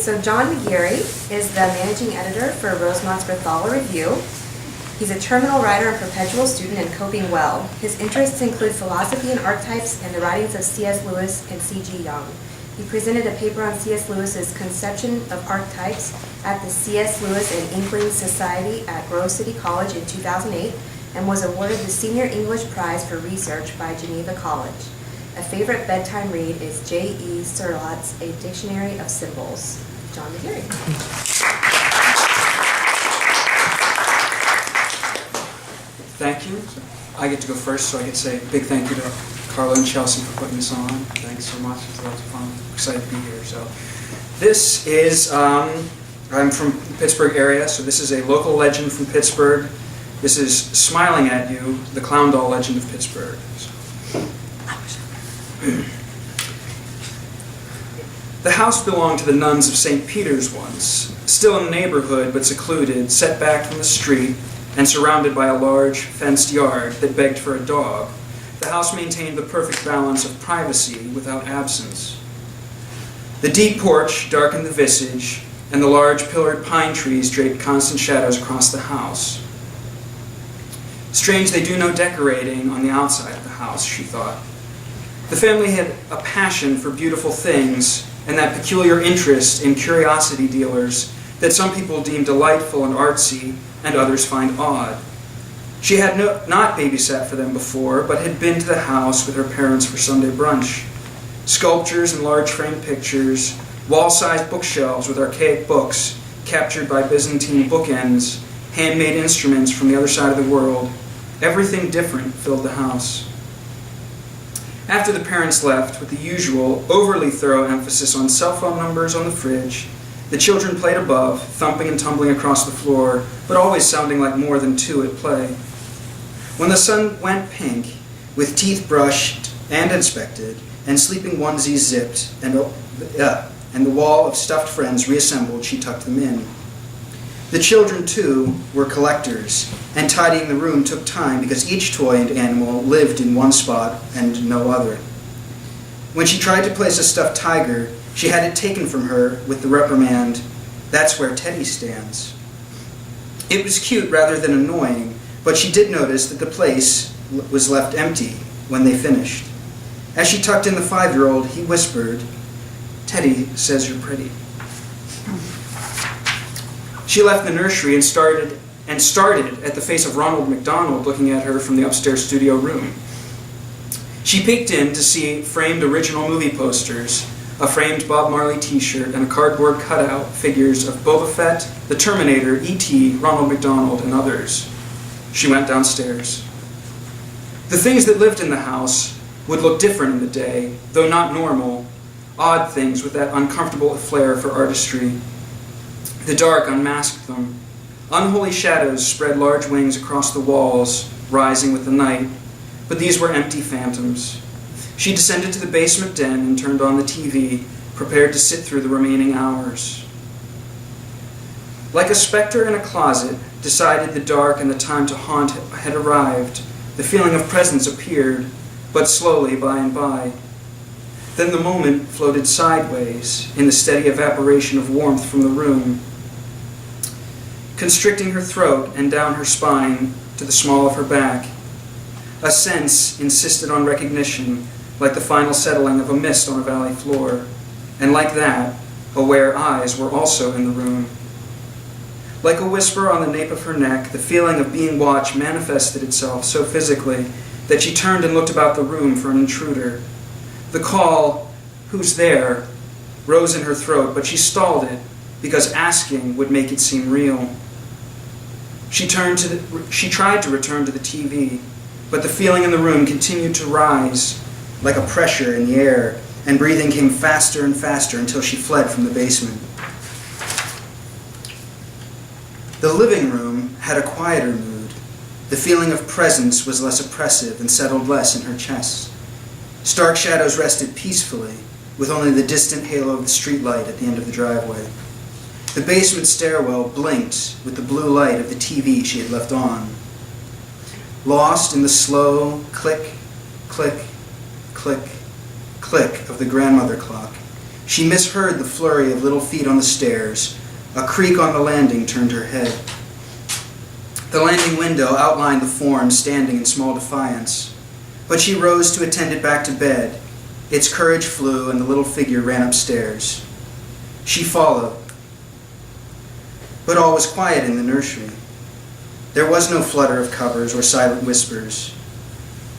So John McGeary is the managing editor for Rosemont's Berthala Review. He's a terminal writer and perpetual student in coping well. His interests include philosophy and archetypes and the writings of C.S. Lewis and C.G. Jung. He presented a paper on C.S. Lewis's conception of archetypes at the C.S. Lewis and Inkling Society at Grove City College in 2008 and was awarded the Senior English Prize for Research by Geneva College. A favorite bedtime read is J.E. Surratt's A Dictionary of Symbols. John McGeary. Thank you. I get to go first, so I get to say a big thank you to Carla and Chelsea for putting this on. Thanks so much. It's lots of fun. I'm excited to be here. So, this is, I'm from the Pittsburgh area, so this is a local legend from Pittsburgh. This is Smiling at You, the clown doll legend of Pittsburgh. The house belonged to the nuns of St. Peter's once, still in the neighborhood but secluded, set back from the street, and surrounded by a large, fenced yard that begged for a dog. The house maintained the perfect balance of privacy without absence. The deep porch darkened the visage, and the large pillared pine trees draped constant shadows across the house. Strange they do no decorating on the outside of the house, she thought. The family had a passion for beautiful things, and that peculiar interest in curiosity dealers that some people deem delightful and artsy, and others find odd. She had not babysat for them before, but had been to the house with her parents for Sunday brunch. Sculptures and large framed pictures, wall-sized bookshelves with archaic books captured by Byzantine bookends, handmade instruments from the other side of the world, everything different filled the house. After the parents left, with the usual, overly thorough emphasis on cell phone numbers on the fridge, the children played above, thumping and tumbling across the floor, but always sounding like more than two at play. When the sun went pink, with teeth brushed and inspected, and sleeping onesies zipped, and the wall of stuffed friends reassembled, she tucked them in. The children, too, were collectors, and tidying the room took time because each toy and animal lived in one spot and no other. When she tried to place a stuffed tiger, she had it taken from her with the reprimand, "That's where Teddy stands." It was cute rather than annoying, but she did notice that the place was left empty when they finished. As she tucked in the 5-year-old, he whispered, "Teddy says you're pretty." She left the nursery and started at the face of Ronald McDonald looking at her from the upstairs studio room. She peeked in to see framed original movie posters, a framed Bob Marley t-shirt, and a cardboard cutout figures of Boba Fett, the Terminator, E.T., Ronald McDonald, and others. She went downstairs. The things that lived in the house would look different in the day, though not normal, odd things with that uncomfortable flair for artistry. The dark unmasked them. Unholy shadows spread large wings across the walls, rising with the night, but these were empty phantoms. She descended to the basement den and turned on the TV, prepared to sit through the remaining hours. Like a specter in a closet, decided the dark and the time to haunt had arrived, the feeling of presence appeared, but slowly by and by. Then the moment floated sideways in the steady evaporation of warmth from the room, constricting her throat and down her spine to the small of her back. A sense insisted on recognition, like the final settling of a mist on a valley floor, and like that, aware eyes were also in the room. Like a whisper on the nape of her neck, the feeling of being watched manifested itself so physically that she turned and looked about the room for an intruder. The call, "Who's there?" rose in her throat, but she stalled it because asking would make it seem real. She tried to return to the TV, but the feeling in the room continued to rise like a pressure in the air, and breathing came faster and faster until she fled from the basement. The living room had a quieter mood. The feeling of presence was less oppressive and settled less in her chest. Stark shadows rested peacefully, with only the distant halo of the streetlight at the end of the driveway. The basement stairwell blinked with the blue light of the TV she had left on. Lost in the slow click, click, click, click of the grandmother clock, She misheard the flurry of little feet on the stairs. A creak on the landing turned her head. The landing window outlined the form standing in small defiance, but she rose to attend it back to bed. Its courage flew, and the little figure ran upstairs. She followed, but all was quiet in the nursery. There was no flutter of covers or silent whispers.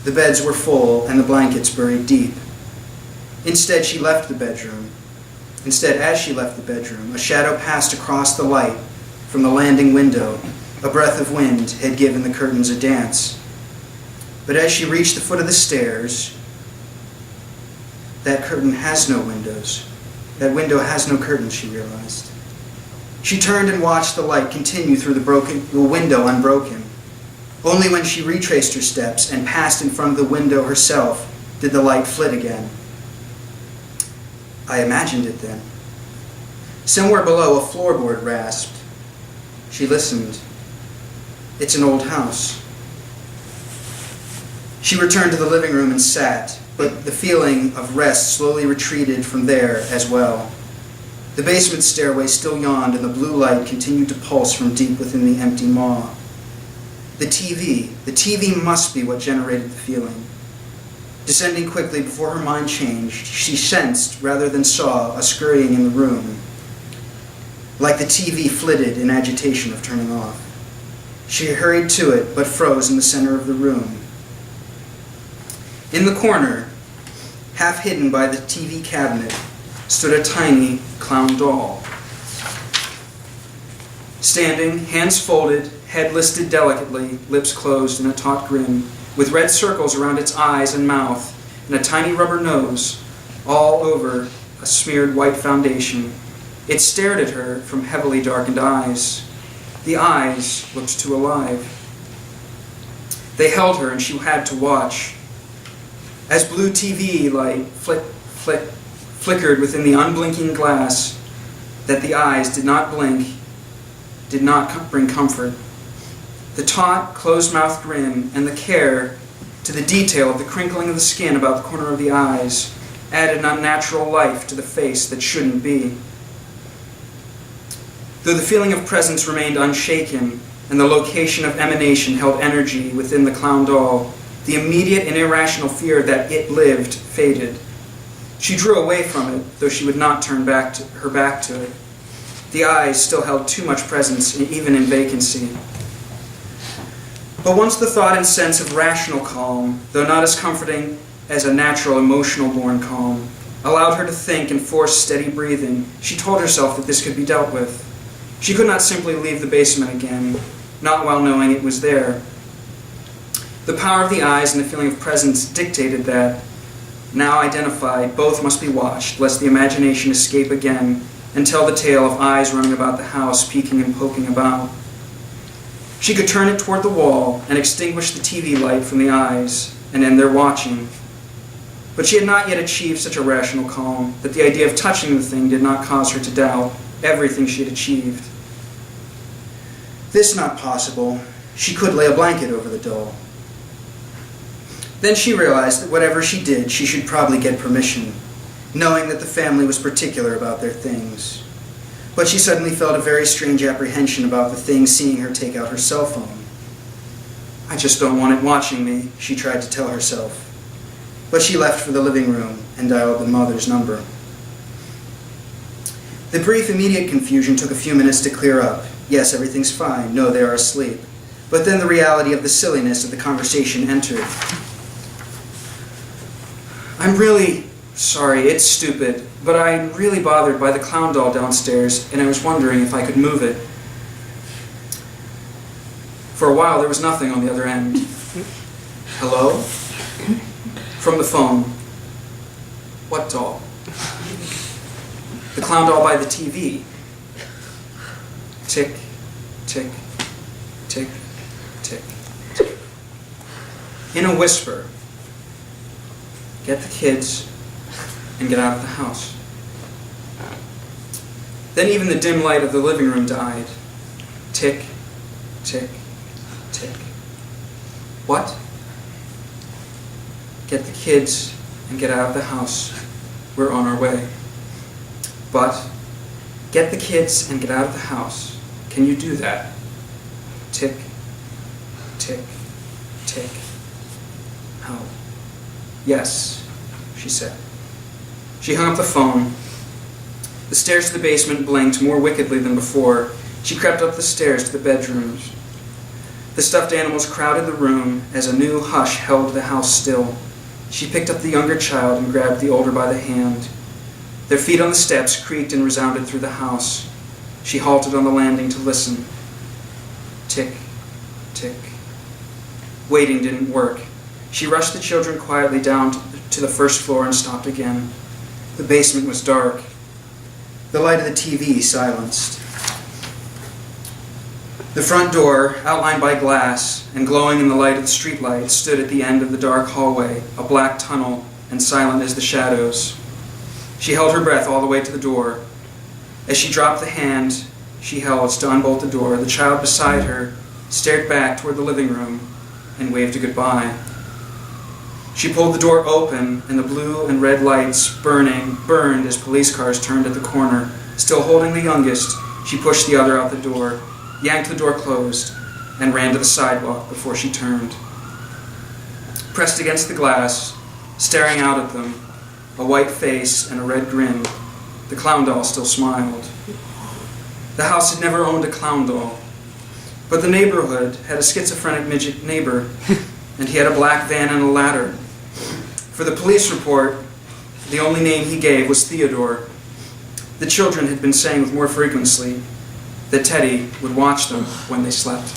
The beds were full and the blankets buried deep. Instead, as she left the bedroom, a shadow passed across the light from the landing window. A breath of wind had given the curtains a dance. But as she reached the foot of the stairs, that curtain has no windows. That window has no curtains, she realized. She turned and watched the light continue through the window unbroken. Only when she retraced her steps and passed in front of the window herself did the light flit again. I imagined it then. Somewhere below, a floorboard rasped. She listened. It's an old house. She returned to the living room and sat, but the feeling of rest slowly retreated from there as well. The basement stairway still yawned, and the blue light continued to pulse from deep within the empty maw. The TV must be what generated the feeling. Descending quickly before her mind changed, she sensed, rather than saw, a scurrying in the room, like the TV flitted in agitation of turning off. She hurried to it, but froze in the center of the room. In the corner, half hidden by the TV cabinet, stood a tiny clown doll. Standing, hands folded, head listed delicately, lips closed in a taut grin, with red circles around its eyes and mouth, and a tiny rubber nose, all over a smeared white foundation. It stared at her from heavily darkened eyes. The eyes looked too alive. They held her, and she had to watch. As blue TV light flickered within the unblinking glass, that the eyes did not blink, did not bring comfort. The taut, closed-mouthed grin and the care to the detail of the crinkling of the skin about the corner of the eyes added an unnatural life to the face that shouldn't be. Though the feeling of presence remained unshaken and the location of emanation held energy within the clown doll, the immediate and irrational fear that it lived faded. She drew away from it, though she would not turn her back to it. The eyes still held too much presence, even in vacancy. But once the thought and sense of rational calm, though not as comforting as a natural emotional-born calm, allowed her to think and force steady breathing, she told herself that this could be dealt with. She could not simply leave the basement again, not while knowing it was there. The power of the eyes and the feeling of presence dictated that, now identified, both must be watched, lest the imagination escape again and tell the tale of eyes running about the house, peeking and poking about. She could turn it toward the wall and extinguish the TV light from the eyes and end their watching. But she had not yet achieved such a rational calm that the idea of touching the thing did not cause her to doubt everything she had achieved. This not possible, she could lay a blanket over the doll. Then she realized that whatever she did, she should probably get permission, knowing that the family was particular about their things. But she suddenly felt a very strange apprehension about the thing seeing her take out her cell phone. I just don't want it watching me, she tried to tell herself. But she left for the living room and dialed the mother's number. The brief, immediate confusion took a few minutes to clear up. Yes, everything's fine. No, they are asleep. But then the reality of the silliness of the conversation entered. I'm really sorry, it's stupid, but I'm really bothered by the clown doll downstairs, and I was wondering if I could move it. For a while, there was nothing on the other end. Hello? From the phone. What doll? The clown doll by the TV. Tick, tick, tick, tick, tick. In a whisper, get the kids and get out of the house. Then even the dim light of the living room died. Tick, tick, tick. What? Get the kids and get out of the house. We're on our way. But get the kids and get out of the house. Can you do that? Tick, tick, tick. How? Yes, she said. She hung up the phone. The stairs to the basement blinked more wickedly than before. She crept up the stairs to the bedrooms. The stuffed animals crowded the room as a new hush held the house still. She picked up the younger child and grabbed the older by the hand. Their feet on the steps creaked and resounded through the house. She halted on the landing to listen. Tick, tick. Waiting didn't work. She rushed the children quietly down to the first floor and stopped again. The basement was dark. The light of the TV silenced. The front door, outlined by glass and glowing in the light of the streetlight, stood at the end of the dark hallway, a black tunnel, and silent as the shadows. She held her breath all the way to the door. As she dropped the hand she held to unbolt the door, the child beside her stared back toward the living room and waved a goodbye. She pulled the door open, and the blue and red lights burned as police cars turned at the corner. Still holding the youngest, she pushed the other out the door, yanked the door closed, and ran to the sidewalk before she turned. Pressed against the glass, staring out at them, a white face and a red grin, the clown doll still smiled. The house had never owned a clown doll, but the neighborhood had a schizophrenic midget neighbor, and he had a black van and a ladder. For the police report, the only name he gave was Theodore. The children had been saying with more frequency that Teddy would watch them when they slept.